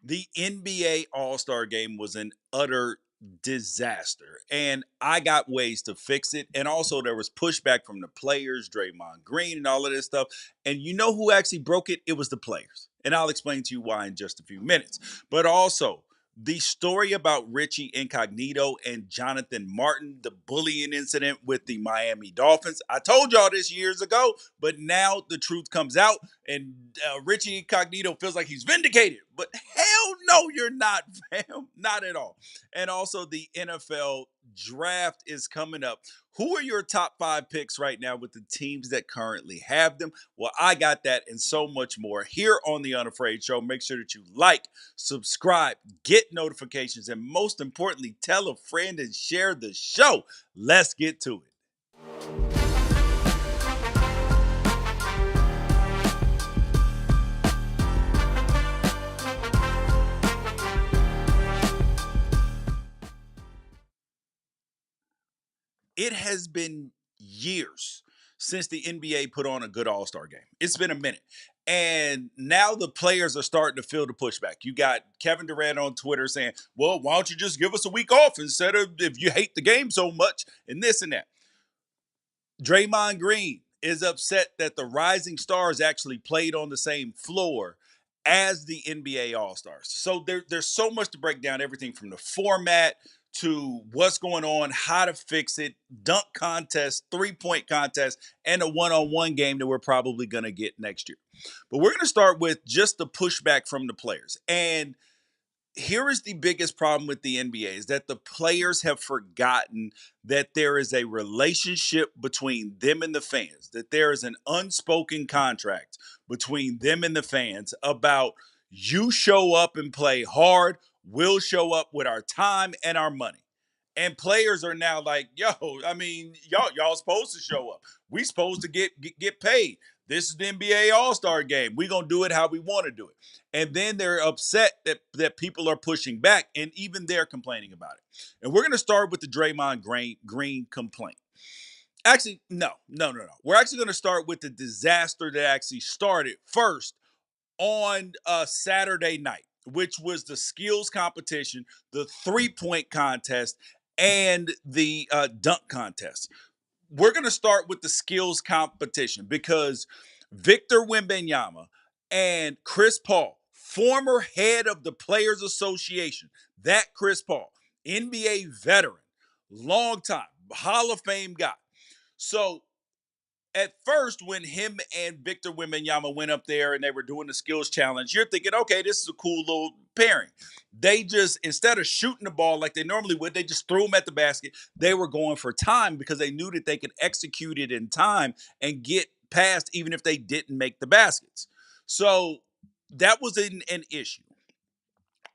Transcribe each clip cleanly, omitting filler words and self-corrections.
The NBA All-Star game was an utter disaster. And I got ways to fix it. And also there was pushback from the players, Draymond Green and all of this stuff. And you know who actually broke it? It was the players. And I'll explain to you why in just a few minutes. But also, the story about Richie Incognito and Jonathan Martin, the bullying incident with the Miami Dolphins. I told y'all this years ago, but now the truth comes out, and Richie Incognito feels like he's vindicated. But hell no, you're not, fam. Not at all. And also, the NFL draft is coming up. Who are your top five picks right now with the teams that currently have them? Well, I got that and so much more here on the Unafraid Show. Make sure that you like, subscribe, get notifications, and most importantly, tell a friend and share the show. Let's get to it. It has been years since the NBA put on a good All-Star game. It's been a minute. And now the players are starting to feel the pushback. You got Kevin Durant on Twitter saying, well, why don't you just give us a week off instead of if you hate the game so much and this and that. Draymond Green is upset that the Rising Stars actually played on the same floor as the NBA All Stars. So there's so much to break down, everything from the format to what's going on, how to fix it, dunk contest, 3-point contest, and a one-on-one game that we're probably going to get next year. But we're going to start with just the pushback from the players. And here is the biggest problem with the NBA is that the players have forgotten that there is a relationship between them and the fans, that there is an unspoken contract between them and the fans about you show up and play hard, we'll show up with our time and our money. And players are now like, yo, I mean, y'all supposed to show up. We supposed to get paid. This is the NBA All-Star game. We're going to do it how we want to do it. And then they're upset that people are pushing back, and even they're complaining about it. And we're going to start with the Draymond Green complaint. Actually, no. We're actually going to start with the disaster that actually started first on Saturday night, which was the skills competition, the 3-point contest, and the dunk contest. We're going to start with the skills competition because Victor Wembanyama and Chris Paul, former head of the Players Association, that Chris Paul, NBA veteran, long time, Hall of Fame guy. So at first, when him and Victor Wembanyama went up there and they were doing the skills challenge, you're thinking, okay, this is a cool little pairing. They just, instead of shooting the ball like they normally would, they just threw them at the basket. They were going for time because they knew that they could execute it in time and get past even if they didn't make the baskets. So that was an issue.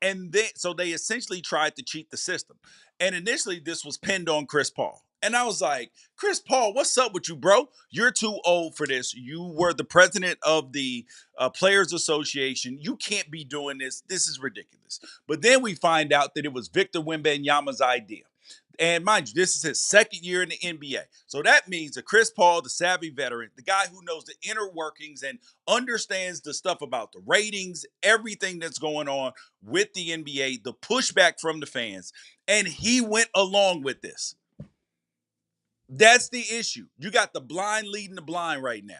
And then, so they essentially tried to cheat the system. And initially, this was pinned on Chris Paul. And I was like, Chris Paul, what's up with you, bro? You're too old for this. You were the president of the Players Association. You can't be doing this. This is ridiculous. But then we find out that it was Victor Wembanyama's idea. And mind you, this is his second year in the NBA. So that means that Chris Paul, the savvy veteran, the guy who knows the inner workings and understands the stuff about the ratings, everything that's going on with the NBA, the pushback from the fans, and he went along with this. That's the issue. You got the blind leading the blind right now.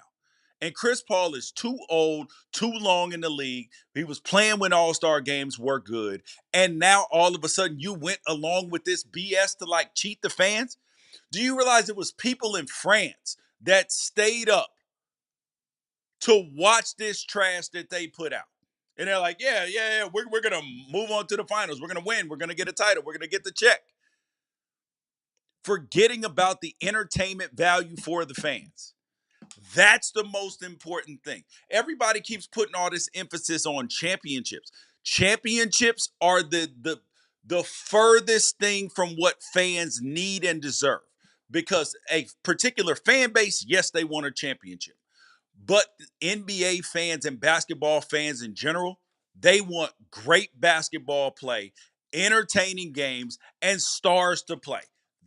And Chris Paul is too old, too long in the league. He was playing when All-Star games were good. And now all of a sudden you went along with this BS to like cheat the fans? Do you realize it was people in France that stayed up to watch this trash that they put out? And they're like, yeah, we're going to move on to the finals. We're going to win. We're going to get a title. We're going to get the check. Forgetting about the entertainment value for the fans. That's the most important thing. Everybody keeps putting all this emphasis on championships. Championships are the furthest thing from what fans need and deserve. Because a particular fan base, yes, they want a championship. But NBA fans and basketball fans in general, they want great basketball play, entertaining games, and stars to play.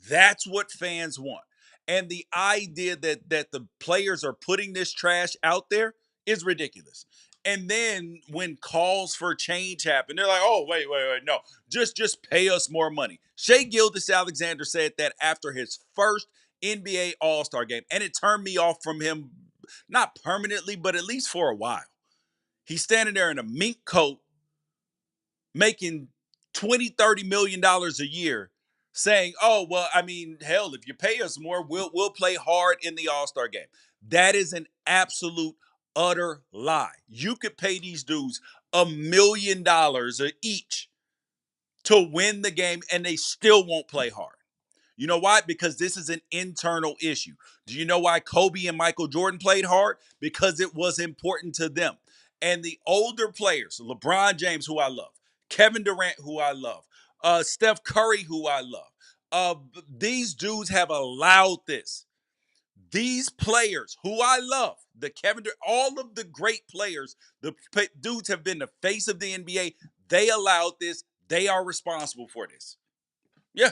That's what fans want. And the idea that the players are putting this trash out there is ridiculous. And then when calls for change happen, they're like, "Oh, wait, no, just pay us more money." Shea Gilgeous-Alexander said that after his first NBA All-Star game, and it turned me off from him, not permanently, but at least for a while. He's standing there in a mink coat, making 20-30 million dollars a year, saying, "Oh, well, I mean, hell, if you pay us more, we'll play hard in the All-Star game." That is an absolute utter lie. You could pay these dudes $1 million each to win the game, and they still won't play hard. You know why? Because this is an internal issue. Do you know why Kobe and Michael Jordan played hard? Because it was important to them. And the older players, LeBron James, who I love, Kevin Durant, who I love, Steph Curry, who I love, these dudes have allowed this. These players who I love, the Kevin Durant, all of the great players, the dudes have been the face of the NBA. They allowed this. They are responsible for this. Yeah.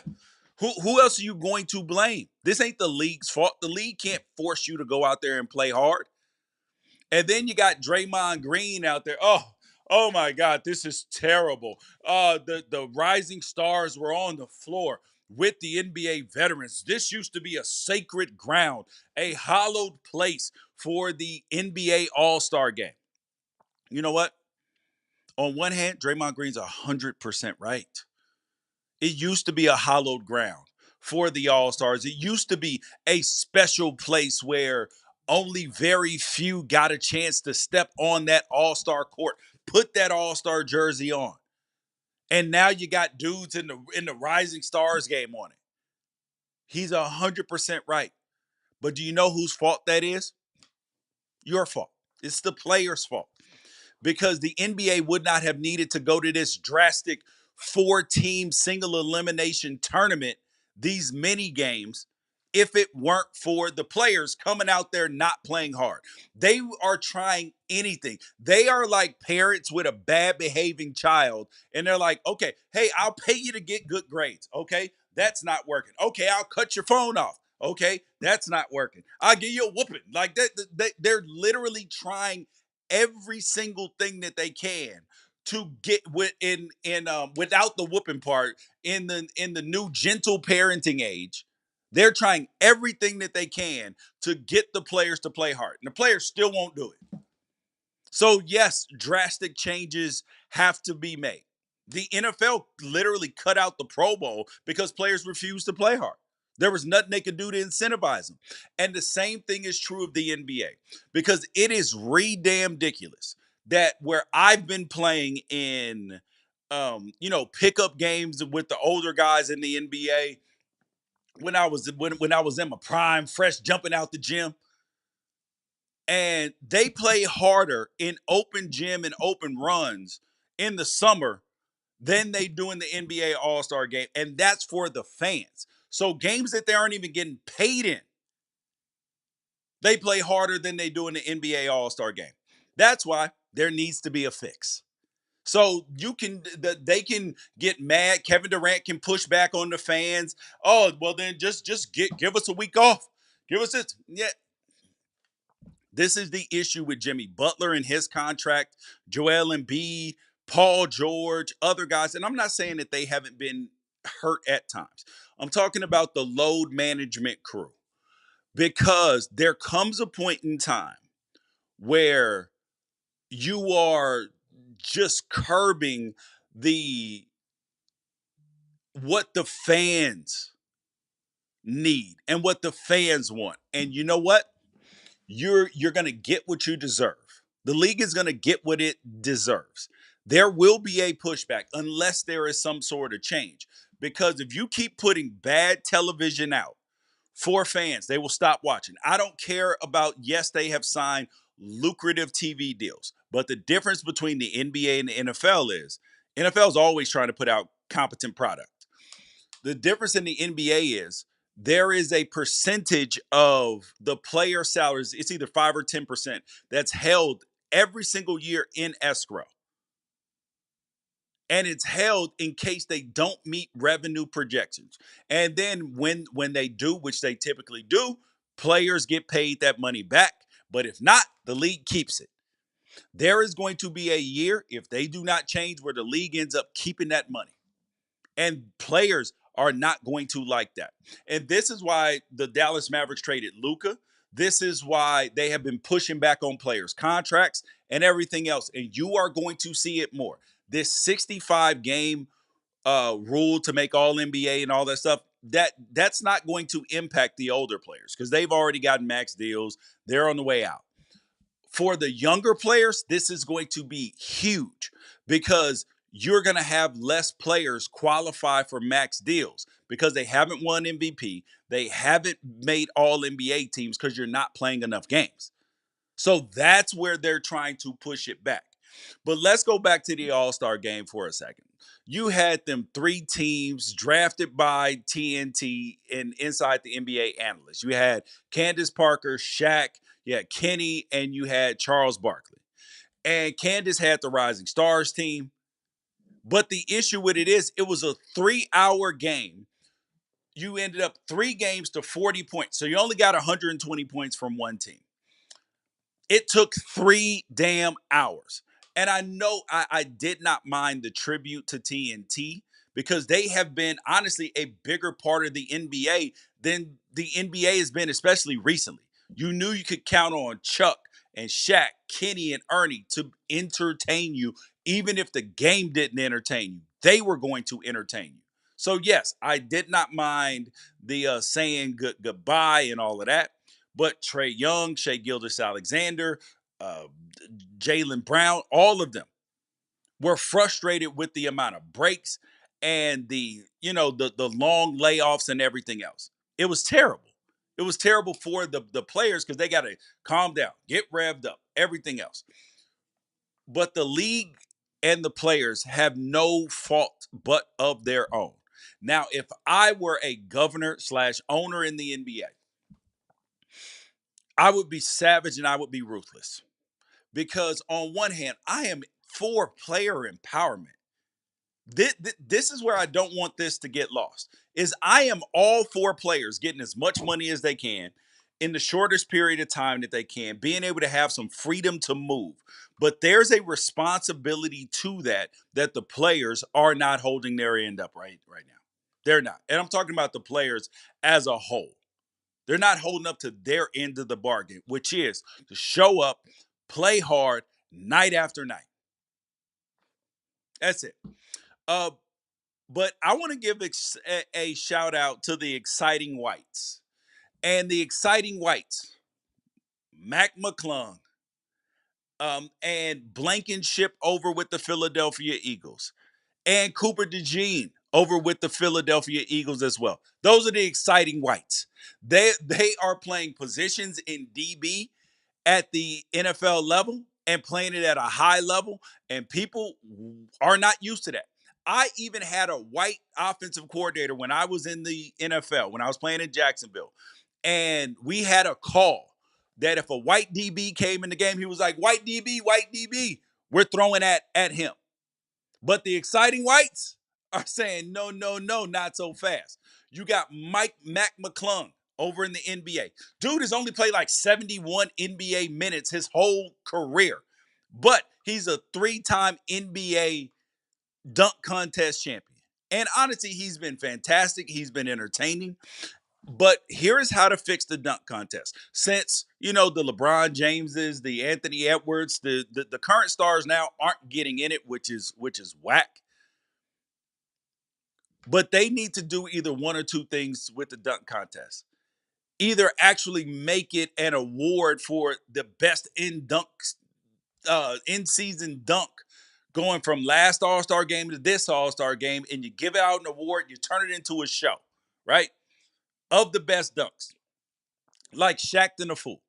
Who else are you going to blame? This ain't the league's fault. The league can't force you to go out there and play hard. And then you got Draymond Green out there. Oh my God, this is terrible. The rising stars were on the floor with the NBA veterans. This used to be a sacred ground, a hallowed place for the NBA All-Star game. You know what? On one hand, Draymond Green's 100% right. It used to be a hallowed ground for the All Stars. It used to be a special place where only very few got a chance to step on that All Star court, put that All Star jersey on. And now you got dudes in the Rising Stars game on it. He's 100% right. But do you know whose fault that is? Your fault. It's the player's fault. Because the NBA would not have needed to go to this drastic 4-team single elimination tournament, these mini games, if it weren't for the players coming out there not playing hard. They are trying anything. They are like parents with a bad behaving child, and they're like, "Okay, hey, I'll pay you to get good grades. Okay, that's not working. Okay, I'll cut your phone off. Okay, that's not working. I'll give you a whooping." Like that, they're literally trying every single thing that they can to get without the whooping part in the new gentle parenting age. They're trying everything that they can to get the players to play hard, and the players still won't do it. So yes, drastic changes have to be made. The NFL literally cut out the Pro Bowl because players refused to play hard. There was nothing they could do to incentivize them. And the same thing is true of the NBA because it is damn ridiculous that where I've been playing in, pickup games with the older guys in the NBA when I was in my prime, fresh jumping out the gym, and they play harder in open gym and open runs in the summer than they do in the NBA All-Star game, and that's for the fans. So games that they aren't even getting paid in, they play harder than they do in the NBA All-Star game. That's why there needs to be a fix. So they can get mad. Kevin Durant can push back on the fans. Oh, well then just give us a week off. Give us this. Yeah, this is the issue with Jimmy Butler and his contract, Joel Embiid, Paul George, other guys. And I'm not saying that they haven't been hurt at times. I'm talking about the load management crew because there comes a point in time where you are just curbing the what the fans need and what the fans want. And you know what? You're going to get what you deserve. The league is going to get what it deserves. There will be a pushback unless there is some sort of change. Because if you keep putting bad television out for fans, they will stop watching. I don't care about, yes, they have signed lucrative TV deals. But the difference between the NBA and the NFL is NFL is always trying to put out competent product. The difference in the NBA is there is a percentage of the player salaries, it's either 5 or 10%, that's held every single year in escrow. And it's held in case they don't meet revenue projections. And then when they do, which they typically do, players get paid that money back. But if not, the league keeps it. There is going to be a year, if they do not change, where the league ends up keeping that money. And players are not going to like that. And this is why the Dallas Mavericks traded Luka. This is why they have been pushing back on players' contracts and everything else. And you are going to see it more. This 65 game rule to make all NBA and all that stuff, that's not going to impact the older players because they've already gotten max deals. They're on the way out. For the younger players, this is going to be huge because you're going to have less players qualify for max deals because they haven't won MVP. They haven't made all NBA teams because you're not playing enough games. So that's where they're trying to push it back. But let's go back to the All-Star game for a second. You had them three teams drafted by TNT and inside the NBA analysts. You had Candace Parker, Shaq, you had Kenny, and you had Charles Barkley. And Candace had the Rising Stars team. But the issue with it is it was a 3-hour game. You ended up 3 games to 40 points. So you only got 120 points from one team. It took 3 damn hours. And I know I did not mind the tribute to TNT because they have been, honestly, a bigger part of the NBA than the NBA has been, especially recently. You knew you could count on Chuck and Shaq, Kenny, and Ernie to entertain you, even if the game didn't entertain you. They were going to entertain you. So, yes, I did not mind the saying goodbye and all of that. But Trae Young, Shea Gilgeous-Alexander, uh, Jaylen Brown, all of them were frustrated with the amount of breaks and the long layoffs and everything else. It was terrible. It was terrible for the players because they got to calm down, get revved up, everything else. But the league and the players have no fault but of their own. Now, if I were a governor slash owner in the NBA, I would be savage and I would be ruthless because on one hand, I am for player empowerment. This is where I don't want this to get lost. Is I am all for players getting as much money as they can in the shortest period of time that they can, being able to have some freedom to move. But there's a responsibility to that the players are not holding their end up right now. They're not. And I'm talking about the players as a whole. They're not holding up to their end of the bargain, which is to show up, play hard night after night. That's it. Uh, but I want to give a shout out to the exciting whites. And the exciting whites, Mac McClung, and Blankenship over with the Philadelphia Eagles, and Cooper DeJean over with the Philadelphia Eagles as well. Those are the exciting whites. They are playing positions in DB at the NFL level and playing it at a high level, and people are not used to that. I even had a white offensive coordinator when I was in the NFL, when I was playing in Jacksonville, and we had a call that if a white DB came in the game, he was like, white DB, we're throwing at him. But the exciting whites are saying, no, no, no, not so fast. You got Mac McClung over in the NBA. Dude has only played like 71 NBA minutes his whole career. But he's a 3-time NBA dunk contest champion. And honestly, he's been fantastic. He's been entertaining. But here is how to fix the dunk contest. Since, the LeBron Jameses, the Anthony Edwards, the current stars now aren't getting in it, which is whack. But they need to do either one or two things with the dunk contest. Either actually make it an award for the best in season dunk, going from last All-Star game to this All-Star game, and you give out an award, you turn it into a show, right? Of the best dunks, like Shaq and the Fool,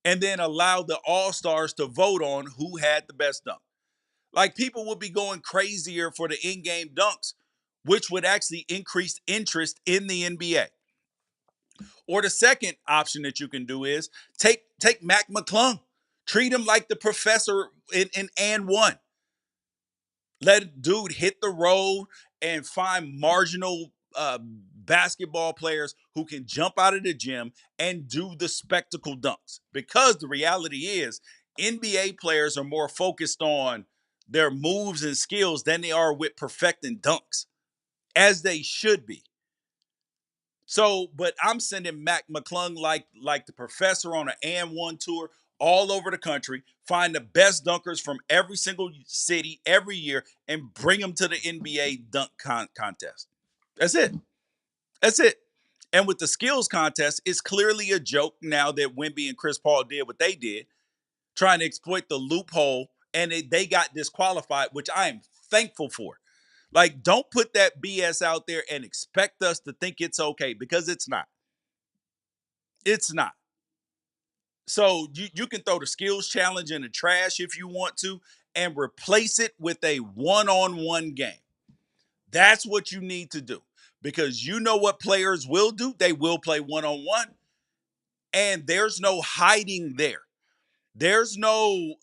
and then allow the All-Stars to vote on who had the best dunk. Like, people would be going crazier for the in-game dunks, which would actually increase interest in the NBA. Or the second option that you can do is take Mac McClung. Treat him like the professor in and one. Let dude hit the road and find marginal basketball players who can jump out of the gym and do the spectacle dunks. Because the reality is, NBA players are more focused on their moves and skills than they are with perfecting dunks, as they should be. So, but I'm sending Mac McClung like the professor on an AM1 tour all over the country, find the best dunkers from every single city every year, and bring them to the NBA dunk contest. That's it. That's it. And with the skills contest, it's clearly a joke now that Wemby and Chris Paul did what they did, trying to exploit the loophole, and they got disqualified, which I am thankful for. Like, don't put that BS out there and expect us to think it's okay, because it's not. It's not. So you can throw the skills challenge in the trash if you want to and replace it with a one-on-one game. That's what you need to do, because you know what players will do. They will play one-on-one, and there's no hiding there. There's no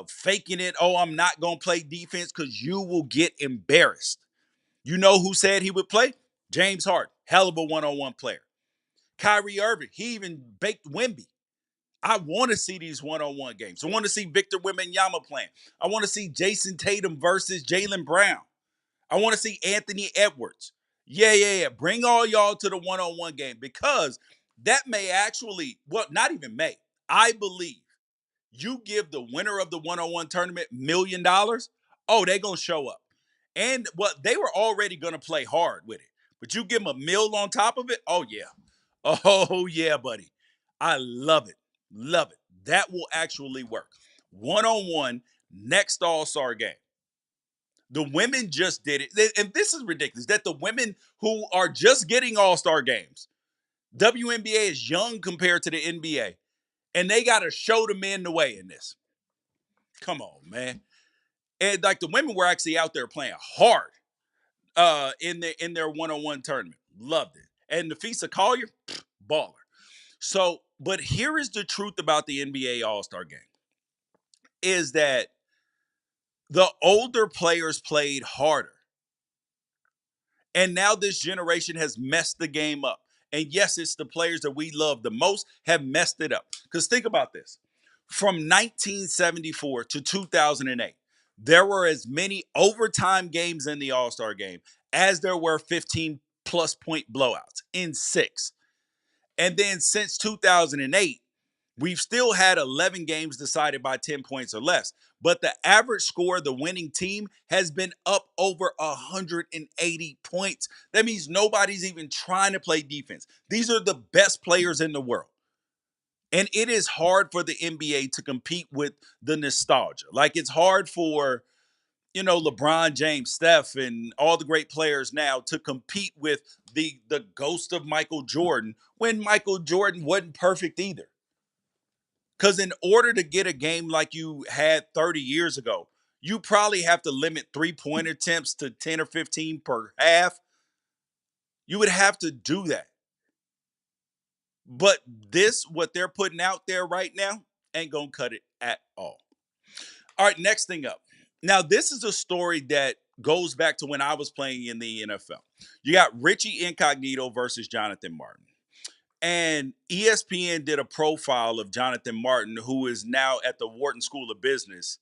faking it. Oh, I'm not going to play defense, because you will get embarrassed. You know who said he would play? James Harden. Hell of a one-on-one player. Kyrie Irving. He even baked Wemby. I want to see these one-on-one games. I want to see Victor Wembanyama playing. I want to see Jason Tatum versus Jaylen Brown. I want to see Anthony Edwards. Yeah. Bring all y'all to the one-on-one game, because that may actually, well, not even may. I believe you give the winner of the one-on-one tournament $1 million, oh, they're going to show up. And they were already going to play hard with it. But you give them a mill on top of it, oh, yeah. Oh, yeah, buddy. I love it. Love it. That will actually work. One-on-one next All-Star game. The women just did it. And this is ridiculous, that the women who are just getting All-Star games, WNBA is young compared to the NBA, and they got to show the men the way in this. Come on, man. And like, the women were actually out there playing hard in their one-on-one tournament. Loved it. And Nafisa Collier, baller. So, but here is the truth about the NBA All-Star game, is that the older players played harder. And now this generation has messed the game up. And yes, it's the players that we love the most have messed it up. Because think about this. From 1974 to 2008, there were as many overtime games in the All-Star game as there were 15 plus point blowouts in 6. And then since 2008, we've still had 11 games decided by 10 points or less. But the average score of the winning team has been up over 180 points. That means nobody's even trying to play defense. These are the best players in the world. And it is hard for the NBA to compete with the nostalgia. Like, it's hard for, LeBron James, Steph, and all the great players now to compete with the ghost of Michael Jordan, when Michael Jordan wasn't perfect either. Because in order to get a game like you had 30 years ago, you probably have to limit three-point attempts to 10 or 15 per half. You would have to do that. But what they're putting out there right now, ain't going to cut it at all. All right, next thing up. Now, this is a story that goes back to when I was playing in the NFL. You got Richie Incognito versus Jonathan Martin. And ESPN did a profile of Jonathan Martin, who is now at the Wharton School of Business,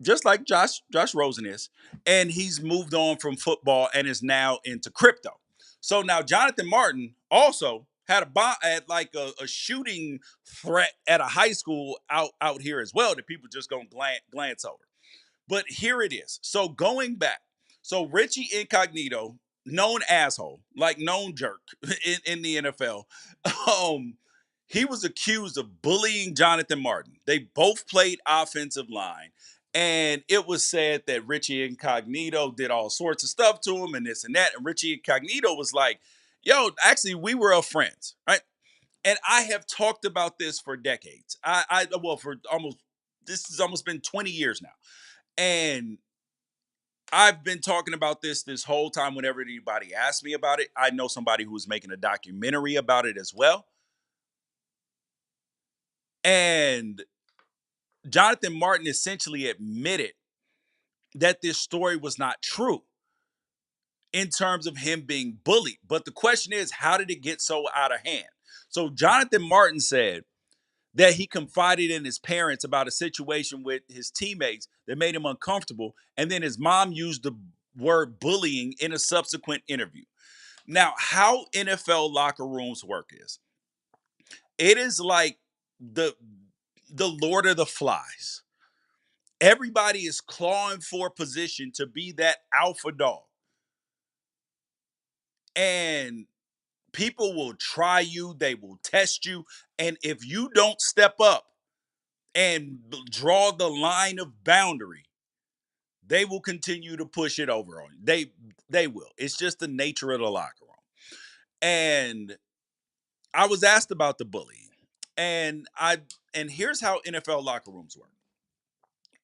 just like Josh Rosen is. And he's moved on from football and is now into crypto. So now Jonathan Martin also had a shooting threat at a high school out here as well, that people just gonna glance over. But here it is. So going back, so Richie Incognito, known asshole, like known jerk in the NFL, he was accused of bullying Jonathan Martin. They both played offensive line. And it was said that Richie Incognito did all sorts of stuff to him and this and that. And Richie Incognito was like, yo, actually, we were friends, right? And I have talked about this for decades. This has almost been 20 years now. And I've been talking about this whole time whenever anybody asks me about it. I know somebody who's making a documentary about it as well. And Jonathan Martin essentially admitted that this story was not true in terms of him being bullied. But the question is, how did it get so out of hand? So Jonathan Martin said that he confided in his parents about a situation with his teammates that made him uncomfortable. And then his mom used the word bullying in a subsequent interview. Now, how NFL locker rooms work is it is like the the Lord of the Flies. Everybody is clawing for position to be that alpha dog. And people will try you, they will test you. And if you don't step up and draw the line of boundary, they will continue to push it over on you. They will. It's just the nature of the locker room. And I was asked about the bullying. And here's how NFL locker rooms work.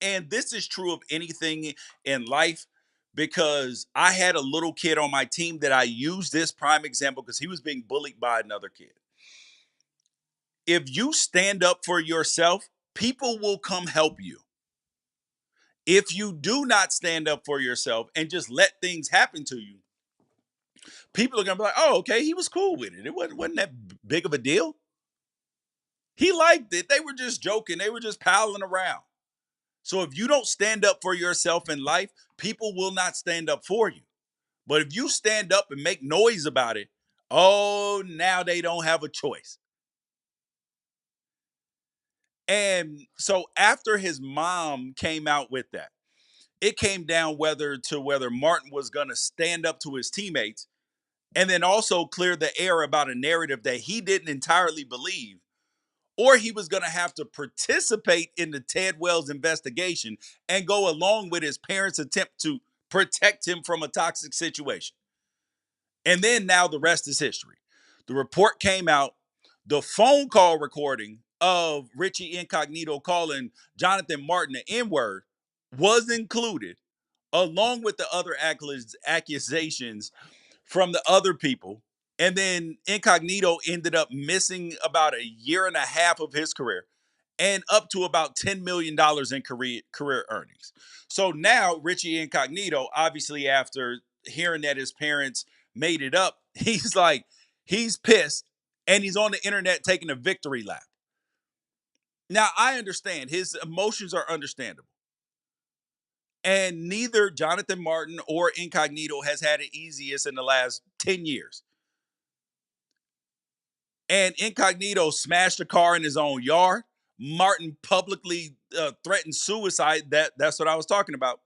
And this is true of anything in life because I had a little kid on my team that I used this prime example because he was being bullied by another kid. If you stand up for yourself, people will come help you. If you do not stand up for yourself and just let things happen to you, people are going to be like, oh, okay, he was cool with it. It wasn't that big of a deal. He liked it. They were just joking. They were just palling around. So if you don't stand up for yourself in life, people will not stand up for you. But if you stand up and make noise about it, oh, now they don't have a choice. And so after his mom came out with that, it came down whether Martin was going to stand up to his teammates and then also clear the air about a narrative that he didn't entirely believe, or he was going to have to participate in the Ted Wells investigation and go along with his parents' attempt to protect him from a toxic situation. And then now the rest is history. The report came out, the phone call recording of Richie Incognito calling Jonathan Martin an N-word was included, along with the other accusations from the other people. And then Incognito ended up missing about a year and a half of his career and up to about $10 million in career earnings. So now Richie Incognito, obviously after hearing that his parents made it up, he's pissed and he's on the internet taking a victory lap. Now, I understand his emotions are understandable. And neither Jonathan Martin or Incognito has had it easiest in the last 10 years. And Incognito smashed a car in his own yard. Martin publicly threatened suicide. That's what I was talking about.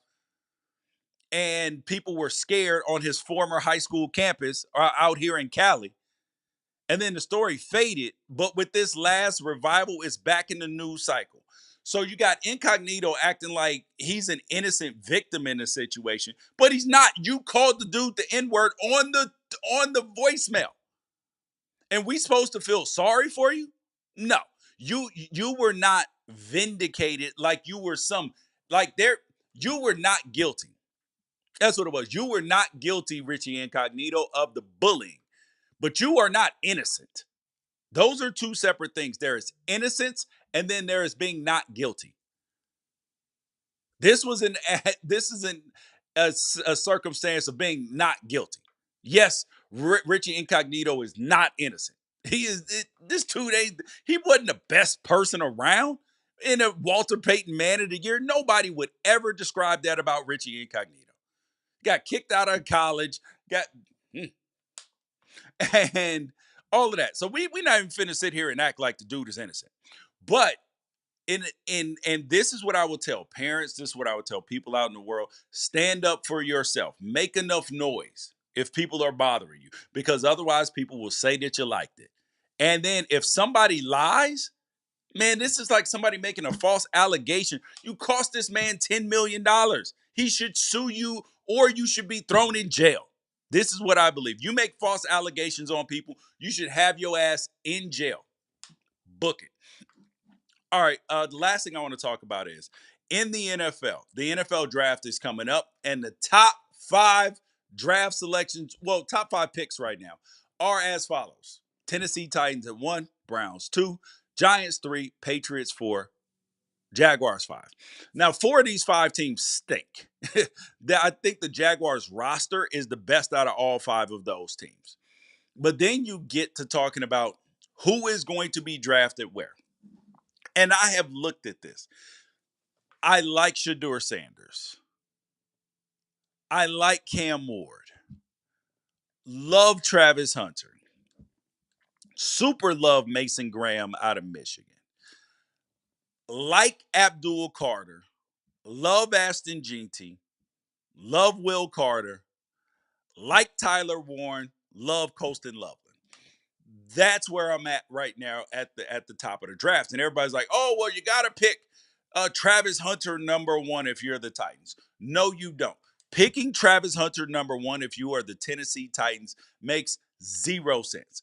And people were scared on his former high school campus out here in Cali. And then the story faded. But with this last revival, it's back in the news cycle. So you got Incognito acting like he's an innocent victim in the situation, but he's not. You called the dude the N-word on the voicemail. And we supposed to feel sorry for you? No. You were not vindicated like you were you were not guilty. That's what it was. You were not guilty, Richie Incognito, of the bullying, but you are not innocent. Those are two separate things. There is innocence and then there is being not guilty. This was this isn't a circumstance of being not guilty. Yes, Richie Incognito is not innocent. He is this 2 days. He wasn't the best person around in a Walter Payton Man of the Year. Nobody would ever describe that about Richie Incognito. Got kicked out of college. Got and all of that. So we not even finna sit here and act like the dude is innocent. But and this is what I would tell parents, this is what I would tell people out in the world: stand up for yourself, make enough noise if people are bothering you, because otherwise people will say that you liked it. And then if somebody lies, man, this is like somebody making a false allegation. You cost this man $10 million. He should sue you or you should be thrown in jail. This is what I believe. You make false allegations on people, you should have your ass in jail. Book it. All right. The last thing I want to talk about is in the NFL. The NFL draft is coming up, and the top five draft selections, well, top five picks right now are as follows: Tennessee Titans at 1, Browns 2, Giants 3, Patriots 4, Jaguars 5. Now, 4 of these 5 teams stink. I think the Jaguars roster is the best out of all 5 of those teams. But then you get to talking about who is going to be drafted where. And I have looked at this. I like Shedeur Sanders. I like Cam Ward. Love Travis Hunter. Super love Mason Graham out of Michigan. Like Abdul Carter. Love Aston Jeanty. Love Will Carter. Like Tyler Warren. Love Colston Loveland. That's where I'm at right now at the top of the draft. And everybody's like, oh, well, you got to pick Travis Hunter number one if you're the Titans. No, you don't. Picking Travis Hunter number one if you are the Tennessee Titans makes zero sense.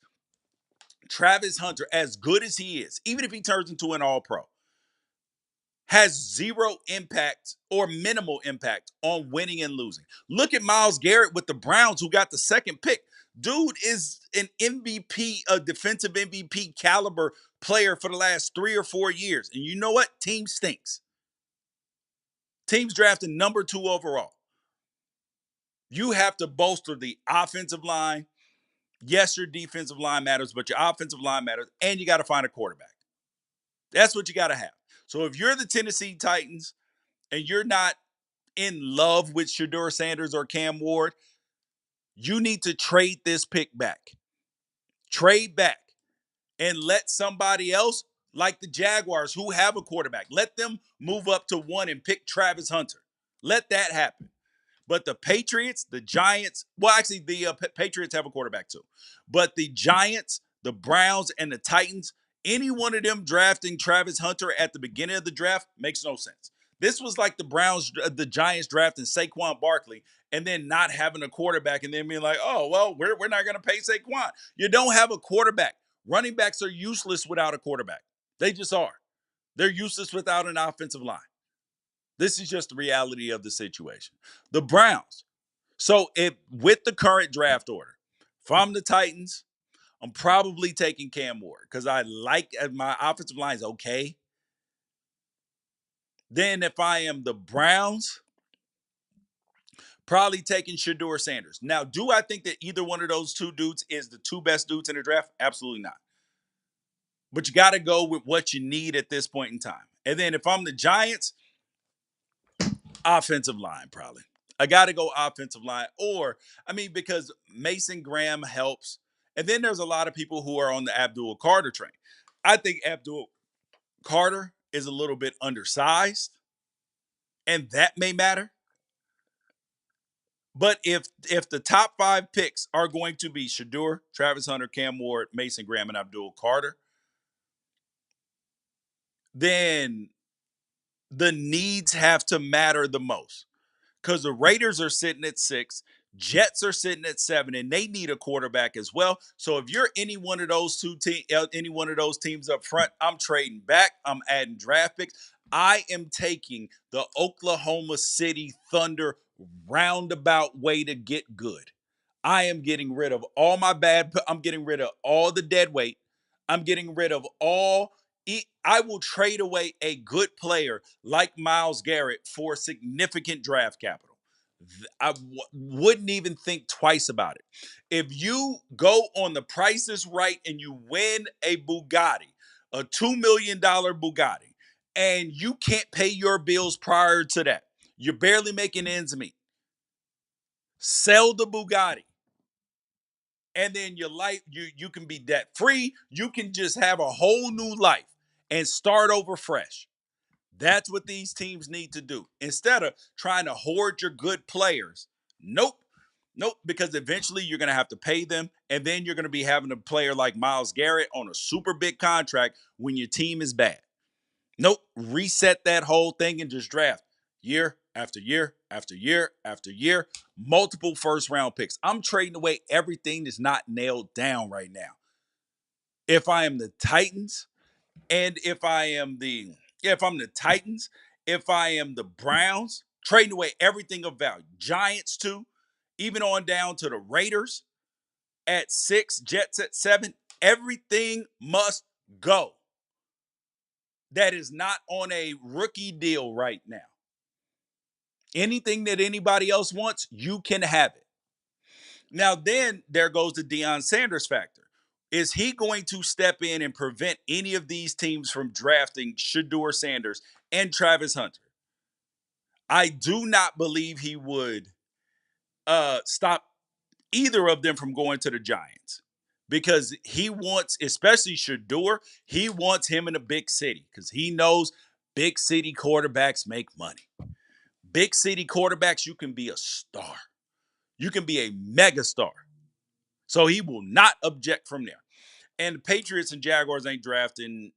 Travis Hunter, as good as he is, even if he turns into an all-pro, has zero impact or minimal impact on winning and losing. Look at Myles Garrett with the Browns, who got the second pick. Dude is an MVP, a defensive MVP caliber player for the last 3 or 4 years. And you know what? Team stinks. Teams drafted number 2 overall. You have to bolster the offensive line. Yes, your defensive line matters, but your offensive line matters, and you got to find a quarterback. That's what you got to have. So if you're the Tennessee Titans and you're not in love with Shedeur Sanders or Cam Ward, you need to trade this pick back. Trade back and let somebody else, like the Jaguars, who have a quarterback, let them move up to 1 and pick Travis Hunter. Let that happen. But the Patriots, the Giants, well, actually, the Patriots have a quarterback too. But the Giants, the Browns, and the Titans, any one of them drafting Travis Hunter at the beginning of the draft makes no sense. This was like the Giants drafting Saquon Barkley and then not having a quarterback and then being like, oh, well, we're not going to pay Saquon. You don't have a quarterback. Running backs are useless without a quarterback. They just are. They're useless without an offensive line. This is just the reality of the situation. The Browns. So if with the current draft order, if I'm the Titans, I'm probably taking Cam Ward because I like my offensive line is okay. Then if I am the Browns, probably taking Shedeur Sanders. Now, do I think that either one of those two dudes is the two best dudes in the draft? Absolutely not. But you got to go with what you need at this point in time. And then if I'm the Giants, offensive line, probably. I got to go offensive line. Or, I mean, because Mason Graham helps. And then there's a lot of people who are on the Abdul Carter train. I think Abdul Carter is a little bit undersized, and that may matter. But if the top 5 picks are going to be Shedeur, Travis Hunter, Cam Ward, Mason Graham, and Abdul Carter, then the needs have to matter the most. Because the Raiders are sitting at 6, Jets are sitting at 7, and they need a quarterback as well. So if you're any one of those any one of those teams up front, I'm trading back. I'm adding draft picks. I am taking the Oklahoma City Thunder roundabout way to get good. I am getting rid of all my I'm getting rid of all the dead weight. I'm getting rid of all I will trade away a good player like Myles Garrett for significant draft capital. I wouldn't even think twice about it. If you go on the Price is Right and you win a Bugatti, a $2 million Bugatti, and you can't pay your bills prior to that, you're barely making ends meet. Sell the Bugatti. And then your life, you can be debt free. You can just have a whole new life and start over fresh. That's what these teams need to do. Instead of trying to hoard your good players. Nope. Nope. Because eventually you're going to have to pay them. And then you're going to be having a player like Myles Garrett on a super big contract when your team is bad. Nope. Reset that whole thing and just draft year after year after year after year. Multiple first round picks. I'm trading away everything that's not nailed down right now. If I am the Titans, and if I am if I'm the Titans, if I am the Browns, trading away everything of value. Giants too, even on down to the Raiders at 6, Jets at 7. Everything must go. That is not on a rookie deal right now. Anything that anybody else wants, you can have it. Now then, there goes the Deion Sanders factor. Is he going to step in and prevent any of these teams from drafting Shador Sanders and Travis Hunter? I do not believe he would stop either of them from going to the Giants because he wants, especially Shador, he wants him in a big city because he knows big city quarterbacks make money. Big city quarterbacks, you can be a star. You can be a mega star. So he will not object from there. And the Patriots and Jaguars ain't drafting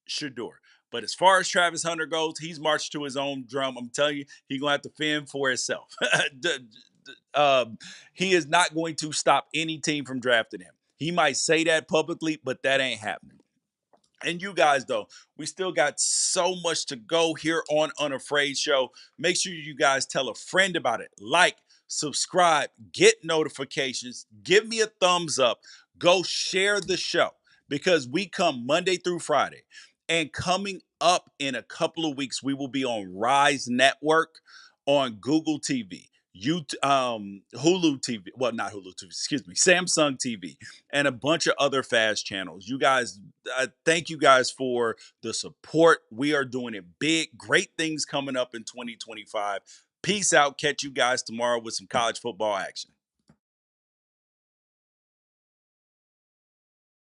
Shador. But as far as Travis Hunter goes, he's marched to his own drum. I'm telling you, he's going to have to fend for himself. He is not going to stop any team from drafting him. He might say that publicly, but that ain't happening. And you guys, though, we still got so much to go here on Unafraid Show. Make sure you guys tell a friend about it. Like, subscribe, get notifications, give me a thumbs up. Go share the show because we come Monday through Friday. And coming up in a couple of weeks, we will be on Rise Network on Google TV. Hulu TV, well, not Hulu TV, excuse me, Samsung TV, and a bunch of other fast channels. You guys, thank you guys for the support. We are doing it big. Great things coming up in 2025. Peace out. Catch you guys tomorrow with some college football action.